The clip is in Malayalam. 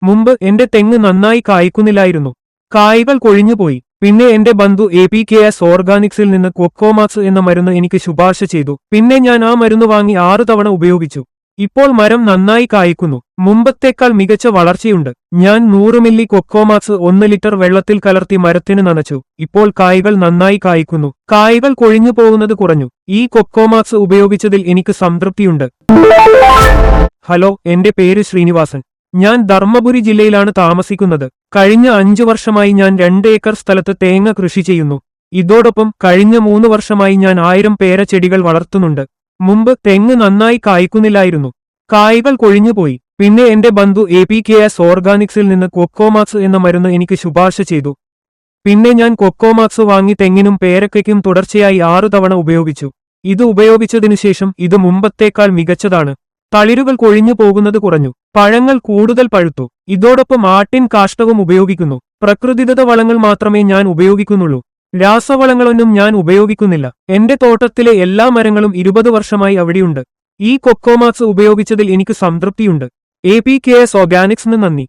മുമ്പ് എന്റെ തെങ്ങ് നന്നായി കായ്ക്കുന്നില്ലായിരുന്നു. കായ്കൾ കൊഴിഞ്ഞുപോയി. പിന്നെ എന്റെ ബന്ധു APKS ഓർഗാനിക്സിൽ നിന്ന് കൊക്കോമാക്സ് എന്ന മരുന്ന് എനിക്ക് ശുപാർശ ചെയ്തു. പിന്നെ ഞാൻ ആ മരുന്ന് വാങ്ങി 6 തവണ ഉപയോഗിച്ചു. ഇപ്പോൾ മരം നന്നായി കായ്ക്കുന്നു. മുമ്പത്തേക്കാൾ മികച്ച വളർച്ചയുണ്ട്. ഞാൻ 100 മില്ലി കൊക്കോമാക്സ് 1 ലിറ്റർ വെള്ളത്തിൽ കലർത്തി മരത്തിന് നനച്ചു. ഇപ്പോൾ കായ്കൾ നന്നായി കായ്ക്കുന്നു. കായ്കൾ കൊഴിഞ്ഞു പോകുന്നത് കുറഞ്ഞു. ഈ കൊക്കോമാക്സ് ഉപയോഗിച്ചതിൽ എനിക്ക് സംതൃപ്തിയുണ്ട്. ഹലോ, എന്റെ പേര് ശ്രീനിവാസൻ. ഞാൻ ധർമ്മപുരി ജില്ലയിലാണ് താമസിക്കുന്നത്. കഴിഞ്ഞ 5 വർഷമായി ഞാൻ 2 ഏക്കർ സ്ഥലത്ത് തേങ്ങ കൃഷി ചെയ്യുന്നു. ഇതോടൊപ്പം കഴിഞ്ഞ 3 വർഷമായി ഞാൻ 1000 പേരച്ചെടികൾ വളർത്തുന്നുണ്ട്. മുമ്പ് തെങ്ങ് നന്നായി കായ്ക്കുന്നില്ലായിരുന്നു. കായ്കൾ കൊഴിഞ്ഞുപോയി. പിന്നെ എന്റെ ബന്ധു APKS ഓർഗാനിക്സിൽ നിന്ന് കൊക്കോമാക്സ് എന്ന മരുന്ന് എനിക്ക് ശുപാർശ ചെയ്തു. പിന്നെ ഞാൻ കൊക്കോമാക്സ് വാങ്ങി തെങ്ങിനും പേരയ്ക്കും തുടർച്ചയായി 6 തവണ ഉപയോഗിച്ചു. ഇത് ഉപയോഗിച്ചതിനുശേഷം ഇത് മുമ്പത്തേക്കാൾ മികച്ചതാണ്. തളിരുകൾ കൊഴിഞ്ഞു പോകുന്നത് കുറഞ്ഞു. പഴങ്ങൾ കൂടുതൽ പഴുത്തു. ഇതോടൊപ്പം ആട്ടിൻ കാഷ്ടവും ഉപയോഗിക്കുന്നു. പ്രകൃതിദത്ത വളങ്ങൾ മാത്രമേ ഞാൻ ഉപയോഗിക്കുന്നുള്ളൂ. രാസവളങ്ങളൊന്നും ഞാൻ ഉപയോഗിക്കുന്നില്ല. എന്റെ തോട്ടത്തിലെ എല്ലാ മരങ്ങളും 20 വർഷമായി അവിടെയുണ്ട്. ഈ കൊക്കോമാക്സ് ഉപയോഗിച്ചതിൽ എനിക്ക് സംതൃപ്തിയുണ്ട്. APKS ഓർഗാനിക്സിന് നന്ദി.